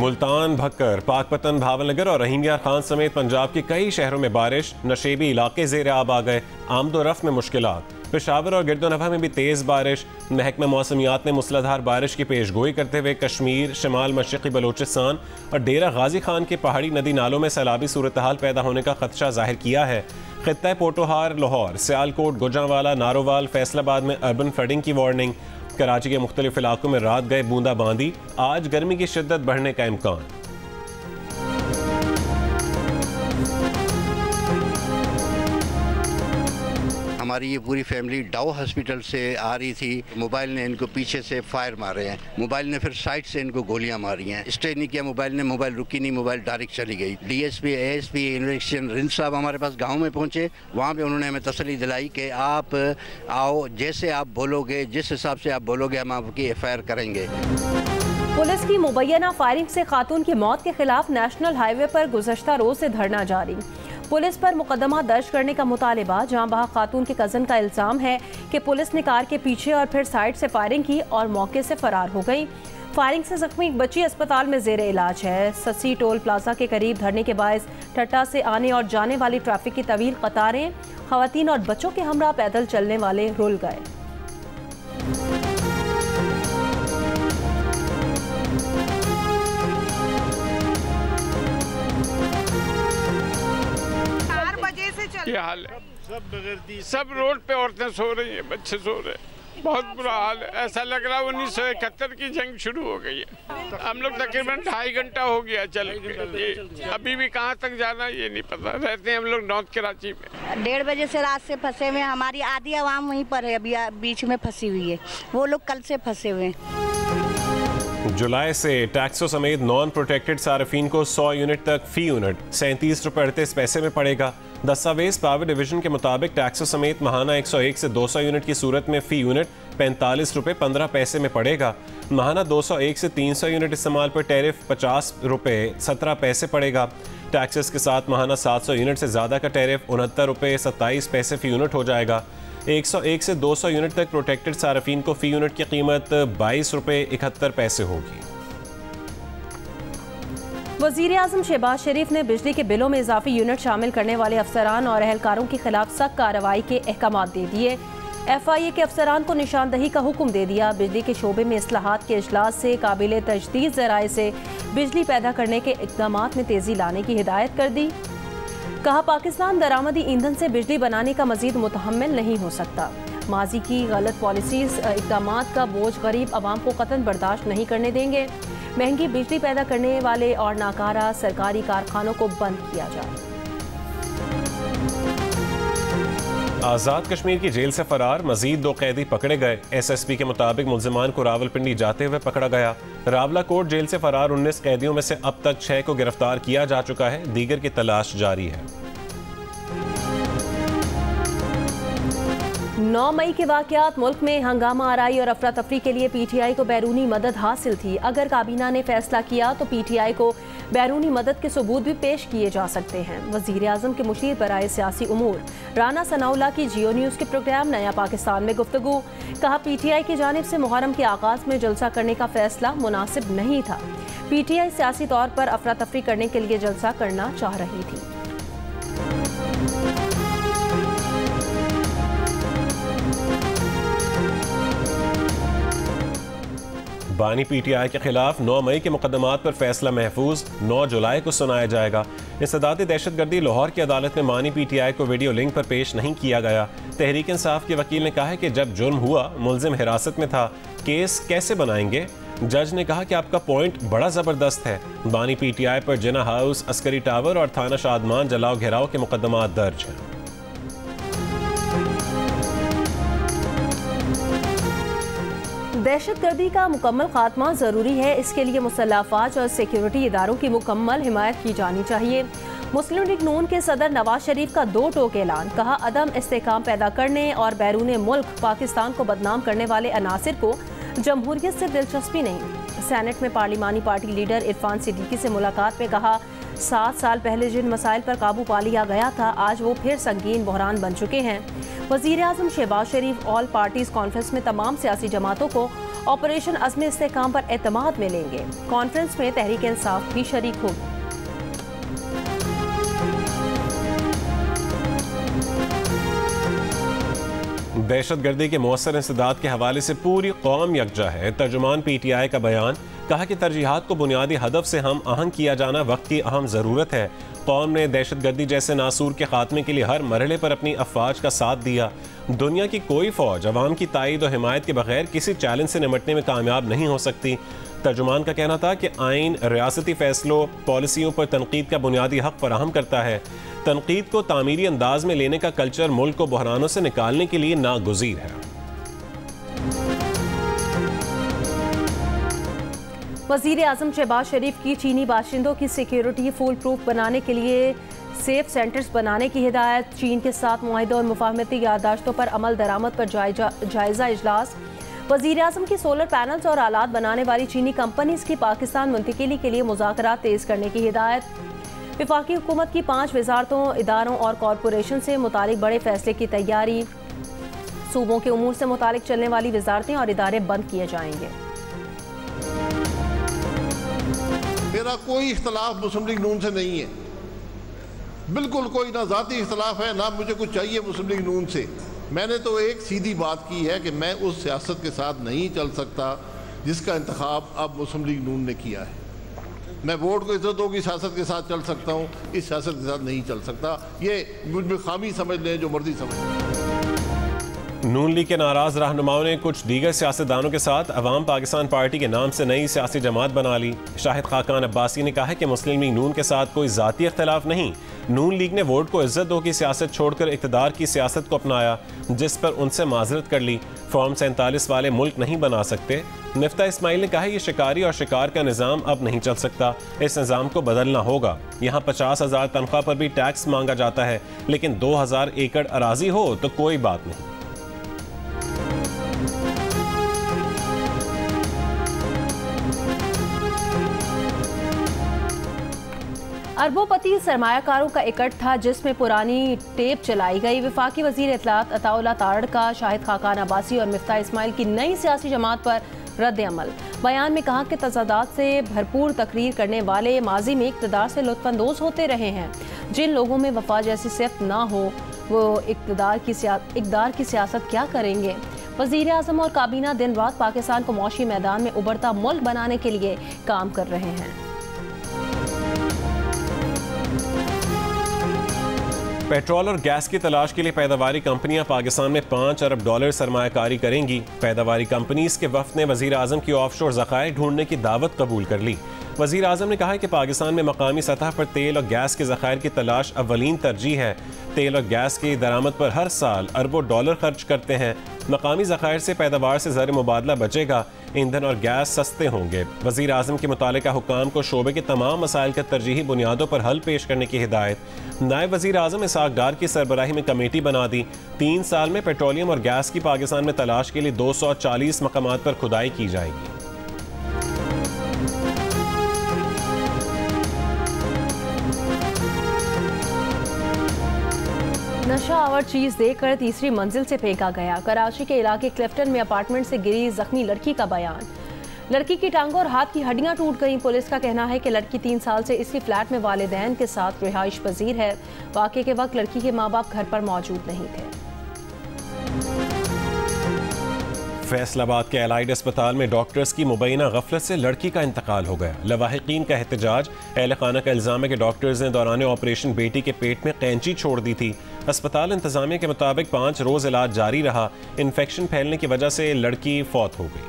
मुल्तान, भक्कर, पाकपतन, भावनगर और रहीमयार खान समेत पंजाब के कई शहरों में बारिश, नशेबी इलाके ज़ेर आब आ गए, आमदोरफ्त में मुश्किलात। पेशावर और गिरदोनवा में भी तेज़ बारिश। महकमा मौसमियात ने मूसलाधार बारिश की पेशगोई करते हुए कश्मीर, शमाल मशरक़ी बलूचिस्तान और डेरा गाजी खान के पहाड़ी नदी नालों में सैलाबी सूरत हाल पैदा होने का खदशा जाहिर किया है। खित्ता पोटोहार, लाहौर, सियालकोट, गुजरांवाला, नारोवाल, फैसलाबाद में अर्बन फ्लडिंग की वार्निंग। कराची के मुख्तलिफ इलाकों में रात गए बूंदाबांदी, आज गर्मी की शिद्दत बढ़ने का इम्कान। हमारी ये पूरी फैमिली डाउ हॉस्पिटल से आ रही थी। मोबाइल ने इनको पीछे से फायर मारे हैं, मोबाइल ने फिर साइड से इनको गोलियां मारी हैं। स्टे नहीं किया मोबाइल ने, मोबाइल रुकी नहीं, मोबाइल डायरेक्ट चली गई। डीएसपी, एएसपी, इन्वेस्टिगेशन रिंद साहब हमारे पास गांव में पहुंचे। वहां पे उन्होंने हमें तसल्ली दिलाई कि आप आओ, जैसे आप बोलोगे, जिस हिसाब से आप बोलोगे हम आपकी एफआईआर करेंगे। पुलिस की मुबैना फायरिंग से खातून की मौत के खिलाफ नेशनल हाईवे पर गुज़श्ता रोज से धरना जारी। पुलिस पर मुकदमा दर्ज करने का मुतालिबा। जहां बहा खातून के कज़न का इल्ज़ाम है कि पुलिस ने कार के पीछे और फिर साइड से फायरिंग की और मौके से फरार हो गई। फायरिंग से जख्मी एक बच्ची अस्पताल में जेर इलाज है। ससी टोल प्लाजा के करीब धरने के बायस ठट्टा से आने और जाने वाली ट्रैफिक की तवील कतारें, खवातीन और बच्चों के हमरा पैदल चलने वाले रुल गए। क्या हाल है? सब रोड पे औरतें सो रही हैं, बच्चे सो रहे हैं, बहुत बुरा हाल है। ऐसा लग रहा है 1971 की जंग शुरू हो गई है। हम लोग तकरीबन 2.5 घंटा हो गया चल के, अभी भी कहाँ तक जाना ये नहीं पता। रहते हैं हम लोग नॉर्थ कराची में। 1:30 बजे से रात से फंसे हुए, हमारी आधी आवाम वहीं पर है, अभी बीच में फंसी हुई है। वो लोग कल से फंसे हुए हैं। जुलाई से टैक्सों समेत नॉन प्रोटेक्टेड सार्फिन को 100 यूनिट तक फी यूनिट 37 रुपये 38 पैसे में पड़ेगा। दस्तावेज पावर डिवीजन के मुताबिक टैक्सों समेत महाना 101 से 200 यूनिट की सूरत में फ़ी यूनिट 45 रुपये 15 पैसे में पड़ेगा। महाना 201 से 300 यूनिट इस्तेमाल पर टैरिफ 50 रुपये 17 पैसे पड़ेगा। टैक्सेस के साथ महाना 700 यूनिट से ज़्यादा का टैरिफ 69 रुपये 27 पैसे फ़ी यूनिट हो जाएगा। 101 से 200 यूनिट तक प्रोटेक्टेड सार्फिन को फ़ी यूनिट की कीमत 22 रुपये 71 पैसे होगी। वज़ीर आज़म शहबाज शरीफ ने बिजली के बिलों में इजाफी यूनिट शामिल करने वाले अफसरान और अहलकारों के खिलाफ सख्त कार्रवाई के अहकाम दे दिए। FIA के अफसरान को निशानदही का हुक्म दे दिया। बिजली के शोबे में इस्लाहात के इजलास से काबिल तजदीद ज़राए से बिजली पैदा करने के इक़दाम में तेज़ी लाने की हिदायत कर दी। कहा, पाकिस्तान दरामदी ईंधन से बिजली बनाने का मजीद मुतहम्मिल नहीं हो सकता। माजी की गलत पॉलिसीज इक़दामात का बोझ गरीब आवाम को कतन बर्दाश्त नहीं करने देंगे। महंगी बिजली पैदा करने वाले और नाकारा सरकारी कारखानों को बंद किया जाए। आज़ाद कश्मीर की जेल से फरार मजीद 2 कैदी पकड़े गए। SSP के मुताबिक मुल्जिमान को रावलपिंडी जाते हुए पकड़ा गया। रावला कोट जेल से फरार 19 कैदियों में से अब तक 6 को गिरफ्तार किया जा चुका है। दीगर की तलाश जारी है। 9 मई के वाक़यात मुल्क में हंगामा आराई और अफरा तफरी के लिए PTI को बैरूनी मदद हासिल थी। अगर काबीना ने फैसला किया तो PTI को बैरूनी मदद के सबूत भी पेश किए जा सकते हैं। वज़ीर आज़म के मुशीर बराए सियासी उमूर राना सनाउल्लाह की जियो न्यूज़ के प्रोग्राम नया पाकिस्तान में गुफ्तगू। कहा, PTI की जानिब से मुहर्रम के आगाज़ में जलसा करने का फैसला मुनासिब नहीं था। PTI सियासी तौर पर अफरा तफरी करने के लिए जलसा करना चाह रही थी। बानी PTI के खिलाफ 9 मई के मुकदमात पर फैसला महफूज 9 जुलाई को सुनाया जाएगा। इस्तेदादी दहशतगर्दी लाहौर की अदालत में मानी PTI को वीडियो लिंक पर पेश नहीं किया गया। तहरीक इंसाफ के वकील ने कहा है कि जब जुर्म हुआ मुल्जिम हिरासत में था, केस कैसे बनाएंगे। जज ने कहा कि आपका पॉइंट बड़ा ज़बरदस्त है। बानी PTI पर जिना हाउस, अस्करी टावर और थाना शादमान जलाओ घेराव के मुकदमात दर्ज हैं। दहशतगर्दी का मुकम्मल खात्मा ज़रूरी है। इसके लिए मुसल्लह अफवाज और सिक्योरिटी इदारों की मुकम्मल हिमायत की जानी चाहिए। मुस्लिम लीग नून के सदर नवाज शरीफ का 2 टोक ऐलान। कहा, अदम इस्तेहकाम पैदा करने और बैरून मुल्क पाकिस्तान को बदनाम करने वाले अनासिर को जमहूरियत से दिलचस्पी नहीं। सेनेट में पार्लिमानी पार्टी लीडर इरफान सिद्दीकी से मुलाकात में कहा, 7 साल पहले जिन मसाइल पर काबू पा लिया गया था, आज वो फिर संगीन बहरान बन चुके हैं। वज़ीर आज़म शहबाज शरीफ ऑल पार्टीज़ कॉन्फ्रेंस में तमाम सियासी जमातों को ऑपरेशन अज़्म इस्तेहकाम पर एतमाद मिलेंगे। कॉन्फ्रेंस में तहरीक इंसाफ भी शरीक होगी। दहशतगर्दी के मौसर इंसदाद के हवाले से पूरी कौम यकजा है। तर्जुमान PTI का बयान, कहा कि तरजीहात को बुनियादी हदफ से हम आहंग किया जाना वक्त की अहम ज़रूरत है। कौम ने दहशतगर्दी जैसे नासूर के खात्मे के लिए हर मरहले पर अपनी अफवाज का साथ दिया। दुनिया की कोई फौज अवाम की ताईद और हिमायत के बगैर किसी चैलेंज से निपटने में कामयाब नहीं हो सकती। तर्जुमान का कहना था कि आइन रियासती फैसलों पॉलिसियों पर तनकीद का बुनियादी हक फराहम करता है। तनकीद को तामीरी अंदाज में लेने का कल्चर मुल्क को बहरानों से निकालने के लिए नागुज़ीर है। वज़ीर आज़म शहबाज शरीफ की चीनी बाशिंदों की सिक्योरिटी फुल प्रूफ बनाने के लिए सेफ सेंटर्स बनाने की हिदायत। चीन के साथ मुआहिदों और मुफाहमती याददाश्तों पर अमल दरामद पर जायजा इजलास। वज़ीर आज़म की सोलर पैनल्स और आलात बनाने वाली चीनी कंपनीज की पाकिस्तान मुंतकिली के लिए मुज़ाकरात तेज़ करने की हिदायत। वफाकी हुकूमत की 5 वजारतों, इदारों और कॉरपोरेशन से मुतालिक बड़े फैसले की तैयारी। सूबों के उमूर से मुतालिक चलने वाली वजारतें और इदारे बंद किए जाएंगे। मेरा कोई इख्तलाफ मुस्लिम लीग नून से नहीं है, बिल्कुल कोई ना ज़ाती इख्तलाफ है, ना मुझे कुछ चाहिए मुस्लिम लीग नून से। मैंने तो एक सीधी बात की है कि मैं उस सियासत के साथ नहीं चल सकता जिसका इंतखाब अब मुस्लिम लीग नून ने किया है। मैं वोट को इज्जत होगी सियासत के साथ चल सकता हूँ, इस सियासत के साथ नहीं चल सकता। ये मुझ में खामी समझ लें, जो मर्जी समझ लें। नून लीग के नाराज रहनुमाओं ने कुछ दीगर सियासतदानों के साथ अवाम पाकिस्तान पार्टी के नाम से नई सियासी जमात बना ली। शाहिद खाकान अब्बासी ने कहा है कि मुस्लिम लीग नून के साथ कोई जाती इख्तलाफ नहीं। नून लीग ने वोट को इज्जत दो की सियासत छोड़कर इक़्तिदार की सियासत को अपनाया, जिस पर उनसे माजरत कर ली। फॉर्म 47 वाले मुल्क नहीं बना सकते। निफ्ता इस्माइल ने कहा ये शिकारी और शिकार का निज़ाम अब नहीं चल सकता, इस निज़ाम को बदलना होगा। यहाँ 50,000 तनख्वाह पर भी टैक्स मांगा जाता है, लेकिन 2000 एकड़ अराजी हो तो कोई बात नहीं। अरबोपति सरमायाकारों का इकट्ठ था जिसमें पुरानी टेप चलाई गई। वफाकी वजीर इत्तलात अताउल्लाह तारड़ का शाहिद खाकान अब्बासी और मिफ्ता इस्माइल की नई सियासी जमात पर रद्द अमल। बयान में कहा कि तजादात से भरपूर तकरीर करने वाले माजी में इक़्तिदार से लुत्फ़अंदोज़ होते रहे हैं। जिन लोगों में वफा जैसी सिफ़त ना हो वो इक़्तिदार की सियासत क्या करेंगे। वज़ीर आज़म और काबीना दिन रात पाकिस्तान को मौशी मैदान में उभरता मुल्क बनाने के लिए काम कर रहे हैं। पेट्रोल और गैस की तलाश के लिए पैदावारी कंपनियां पाकिस्तान में $5 अरब सरमायाकारी करेंगी। पैदावारी कंपनीज के वफ़द ने वज़ीर आज़म की ऑफशोर ज़खायर ढूंढने की दावत कबूल कर ली। वज़ीर आज़म ने कहा कि पाकिस्तान में मकामी सतह पर तेल और गैस के ज़खायर की तलाश अव्वलीन तरजीह है। तेल और गैस की दरामद पर हर साल अरबों डॉलर खर्च करते हैं। मकामी ज़खायर से पैदावार से ज़र मुबादला बचेगा, ईंधन और गैस सस्ते होंगे। वज़ीर आज़म के मुतालिका हुक्काम को शोबे के तमाम मसाइल का तरजीही बुनियादों पर हल पेश करने की हिदायत। नायब वज़ीर आज़म इसहाक डार की सरबराही में कमेटी बना दी। 3 साल में पेट्रोलियम और गैस की पाकिस्तान में तलाश के लिए 240 मकामात पर खुदाई की जाएगी। नशा आवर चीज देकर तीसरी मंजिल से फेंका गया। कराची के इलाके क्लिफ्टन में अपार्टमेंट से गिरी जख्मी लड़की का बयान। लड़की की टांगों और हाथ की हड्डियां टूट गईं। पुलिस का कहना है कि लड़की 3 साल से इसी फ्लैट में वालिदैन के साथ रिहाइश पजीर है। वाक़े के वक्त लड़की के माँ बाप घर पर मौजूद नहीं थे। फैसलाबाद के एलाइड अस्पताल में डॉक्टर्स की मुबैना गफलत से लड़की का इंतकाल हो गया। लवाहिकीन का एहतजाज। अहल खाना का इल्ज़ाम है कि डॉक्टर्स ने दौरान ऑपरेशन बेटी के पेट में कैंची छोड़ दी थी। अस्पताल इंतजामिया के मुताबिक 5 रोज़ इलाज जारी रहा। इन्फेक्शन फैलने की वजह से लड़की फौत हो गई।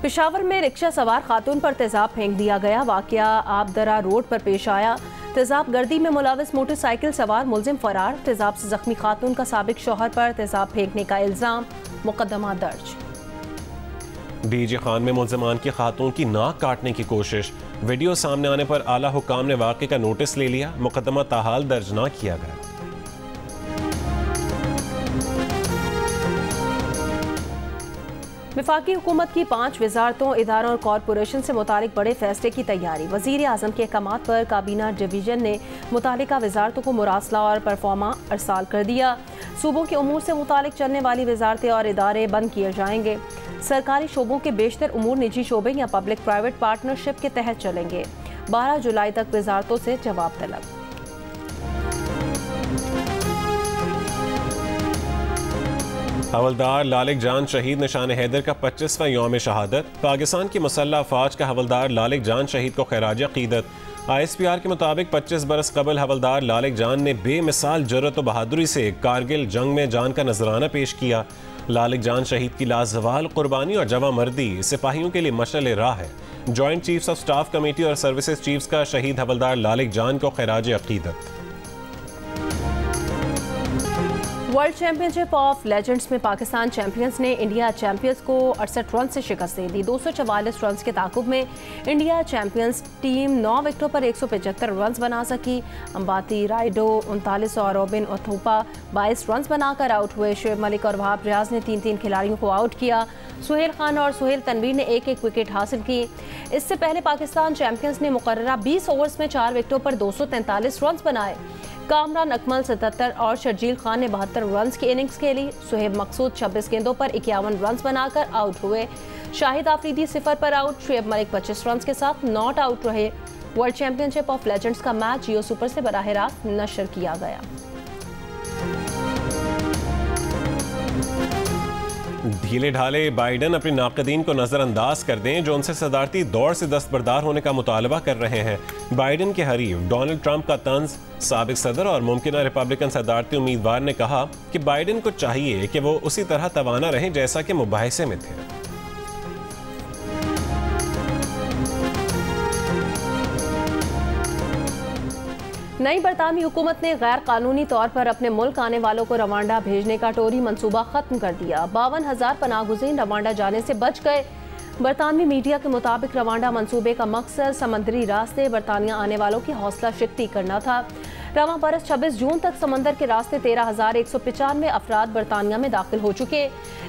पेशावर में रिक्शा सवार खातून पर तेजाब फेंक दिया गया। वाकया आबदरा रोड पर पेश आया। तेजाब गर्दी में मुलविस मोटरसाइकिल सवार मुलजिम फरार। तेजाब से जख्मी खातून का साबिक शौहर पर तेजाब फेंकने का इल्ज़ाम। मुकदमा दर्ज। डीजे खान में मुलजमान की खातून की नाक काटने की कोशिश। वीडियो सामने आने पर आला हुक्काम ने वाक़े का नोटिस ले लिया। मुकदमा ताहाल दर्ज न किया गया। वफाकी हुकूमत की 5 वजारतों, इदारों और कॉरपोरेशन से मुतालिक बड़े फैसले की तैयारी। वज़ीर आज़म के अहकामात पर काबीना डिवीजन ने मुतालिका वजारतों को मुरासला और परफॉर्मा अरसाल कर दिया। सूबों के उमूर से मुतालिक चलने वाली वजारतें और इदारे बंद किए जाएंगे। सरकारी शोबों के बेशतर उमूर निजी शोबे या पब्लिक प्राइवेट पार्टनरशिप के तहत चलेंगे। 12 जुलाई तक वजारतों से जवाब तलब। हवलदार लालिक जान शहीद निशान हैदर का 25वां यौम शहादत। पाकिस्तान की मुसल्लह अफवाज का हवलदार लालिक जान शहीद को खैराज अकीदत। ISPR के मुताबिक 25 बरस कबल हवलदार लालिक जान ने बेमिसाल जुर्रत और बहादुरी से कारगिल जंग में जान का नजराना पेश किया। लालिक जान शहीद की लाजवाल कुर्बानी और जवां मर्दी सिपाहियों के लिए मशअल राह है। Joint chiefs of staff committee और सर्विसेज चीफ्स का शहीद हवलदार लालिक जान को खैराज अकीदत। वर्ल्ड चैंपियनशिप ऑफ लेजेंड्स में पाकिस्तान चैंपियंस ने इंडिया चैंपियंस को 68 रन से शिकस्त दे दी। 244 रन के ताकुब में इंडिया चैंपियंस टीम 9 विकेटों पर 175 रन बना सकी। अंबाती राइडो 39 और रॉबिन ओथोपा 22 रन बनाकर आउट हुए। शुएब मलिक और वहाब रियाज ने 3-3 खिलाड़ियों को आउट किया। सुहेल खान और सुहेल तनवीर ने 1-1 विकेट हासिल की। इससे पहले पाकिस्तान चैंपियंस ने मुकर्ररा 20 ओवर्स में 4 विकेटों पर 243 रन बनाए। कामरान अकमल 77 और शर्जील खान ने 72 रन की इनिंग्स खेली। सुहेब मकसूद 26 गेंदों पर 51 रन बनाकर आउट हुए। शाहिद आफरीदी 0 पर आउट। शुएब मलिक 25 रन के साथ नॉट आउट रहे। वर्ल्ड चैंपियनशिप ऑफ लेजेंड्स का मैच जियो सुपर से बराह रास्त नशर किया गया। ढीले ढाले बाइडन अपने नाक़दीन को नज़रअंदाज कर दें जो उनसे सदारती दौर से दस्तबरदार होने का मुतालबा कर रहे हैं। बाइडन के हरीफ डोनाल्ड ट्रंप का तंज साबिक सदर और मुमकिन रिपब्लिकन सदारती उम्मीदवार ने कहा कि बाइडन को चाहिए कि वो उसी तरह तवाना रहें जैसा कि मुबाहिसे में थे। नई बरतानवी हुकूमत ने गैर कानूनी तौर पर अपने मुल्क आने वालों को रवांडा भेजने का टोरी मंसूबा खत्म कर दिया। 52,000 पनाहगुज़ीन रवांडा जाने से बच गए। बरतानवी मीडिया के मुताबिक रवांडा मंसूबे का मकसद समंदरी रास्ते बरतानिया आने वालों की हौसला शिफ्ती करना था। रवां बरस 26 जून तक समंदर के रास्ते 13,195 अफराद बरतानिया में दाखिल हो चुके।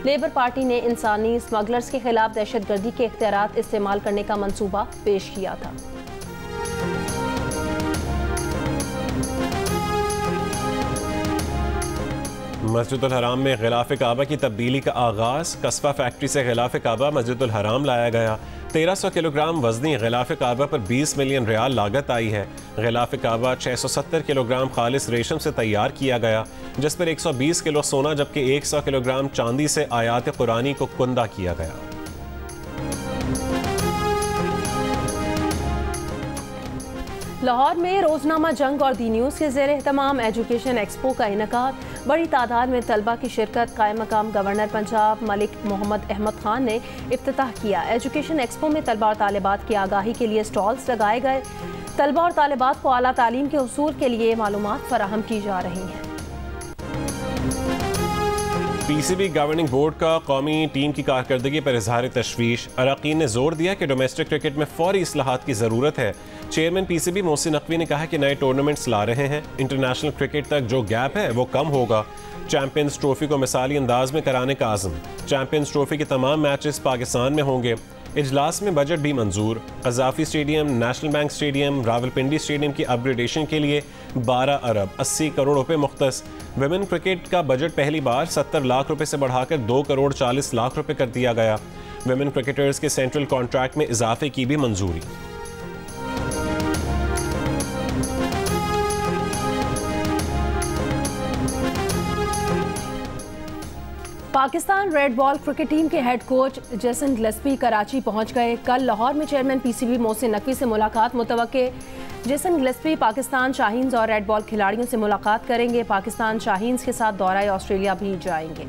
लेबर पार्टी ने इंसानी स्मगलर्स के खिलाफ दहशतगर्दी के इख्तियारात इस्तेमाल करने का मंसूबा पेश किया था। मस्जिदुल हराम में गिलाफ काबा की तब्दीली का आगाज़। कस्बा फैक्ट्री से गिलाफ काबा मस्जिदुल हराम लाया गया। 1300 किलोग्राम वजनी गिलाफ काबा पर 20 मिलियन रियाल लागत आई है। गिलाफ काबा 670 किलोग्राम खालिस रेशम से तैयार किया गया, जिस पर 120 किलो सोना जबकि 100 किलोग्राम चांदी से आयात कुरानी को कुंदा किया गया। लाहौर में रोजनामा जंग और दी न्यूज़ के ज़ेर एहतमाम एजुकेशन एक्सपो का इनेकाद। बड़ी तादाद में तलबा की शिरकत। कायम मकाम गवर्नर पंजाब मलिक मोहम्मद अहमद खान ने इफ्तिताह किया। एजुकेशन एक्सपो में तलबा और तालिबात की आगाही के लिए स्टॉल्स लगाए गए। तलबा और तालिबात को आला तालीम के उसूल के लिए मालूमात फराहम की जा रही हैं। PCB गवर्निंग बोर्ड का कौमी टीम की कारकर्दगी पर इजहार तशवीश। अरकान ने जोर दिया कि डोमेस्टिक क्रिकेट में फौरी इस्लाहात की ज़रूरत है। चेयरमैन PCB मोहसिन नकवी ने कहा कि नए टूर्नामेंट्स ला रहे हैं। इंटरनेशनल क्रिकेट तक जो गैप है वो कम होगा। चैंपियंस ट्रॉफी को मिसाली अंदाज में कराने का आज़म। चैंपियंस ट्रॉफी के तमाम मैचेस पाकिस्तान में होंगे। इजलास में बजट भी मंजूर। Gaddafi stadium, national bank stadium, Rawalpindi stadium की अपग्रेडेशन के लिए 12 अरब 80 करोड़ रुपए मुख्तस। विमेन क्रिकेट का बजट पहली बार 70 लाख रुपए से बढ़ाकर 2 करोड़ 40 लाख रुपए कर दिया गया। विमेन क्रिकेटर्स के सेंट्रल कॉन्ट्रैक्ट में इजाफे की भी मंजूरी। Pakistan red ball cricket team के head coach Jason Gillespie Karachi पहुंच गए। कल लाहौर में चेयरमैन PCB मोहसिन नकवी से मुलाकात मुतवक्के। जेसन गिलेस्पी पाकिस्तान शाहीन्स और रेड बॉल खिलाड़ियों से मुलाकात करेंगे। पाकिस्तान शाहीन्स के साथ दौरा ऑस्ट्रेलिया भी जाएंगे।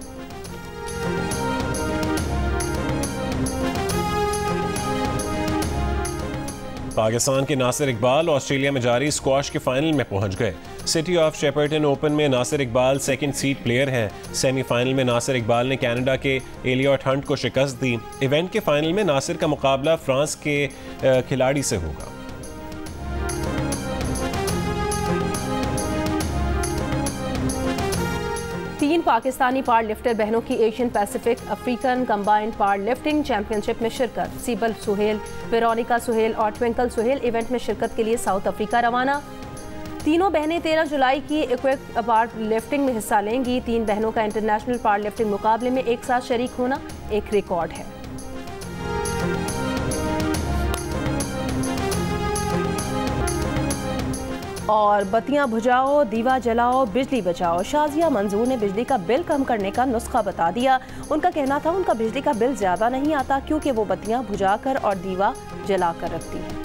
पाकिस्तान के नासिर इकबाल ऑस्ट्रेलिया में जारी स्क्वाश के फाइनल में पहुंच गए। सिटी ऑफ शेपर्टन ओपन में Nasir Iqbal second seed player हैं। सेमीफाइनल में नासिर इकबाल ने कनाडा के एलियट हंट को शिकस्त दी। इवेंट के फाइनल में नासिर का मुकाबला फ्रांस के खिलाड़ी से होगा। तीन पाकिस्तानी पावर लिफ्टर बहनों की Asian Pacific African combined power lifting championship में शिरकत। सीबल सुहेल, वेरोनिका सुहेल और ट्विंकल सुहेल इवेंट में शिरकत के लिए साउथ अफ्रीका रवाना। तीनों बहनें 13 जुलाई की इक्विक पावर लिफ्टिंग में हिस्सा लेंगी। 3 बहनों का इंटरनेशनल पावर लिफ्टिंग मुकाबले में एक साथ शरीक होना एक रिकॉर्ड है। और बत्तियां बुझाओ, दीवा जलाओ, बिजली बचाओ। शाजिया मंजूर ने बिजली का बिल कम करने का नुस्खा बता दिया। उनका कहना था उनका बिजली का बिल ज्यादा नहीं आता क्योंकि वो बत्तियां बुझाकर और दीवा जलाकर रखती है।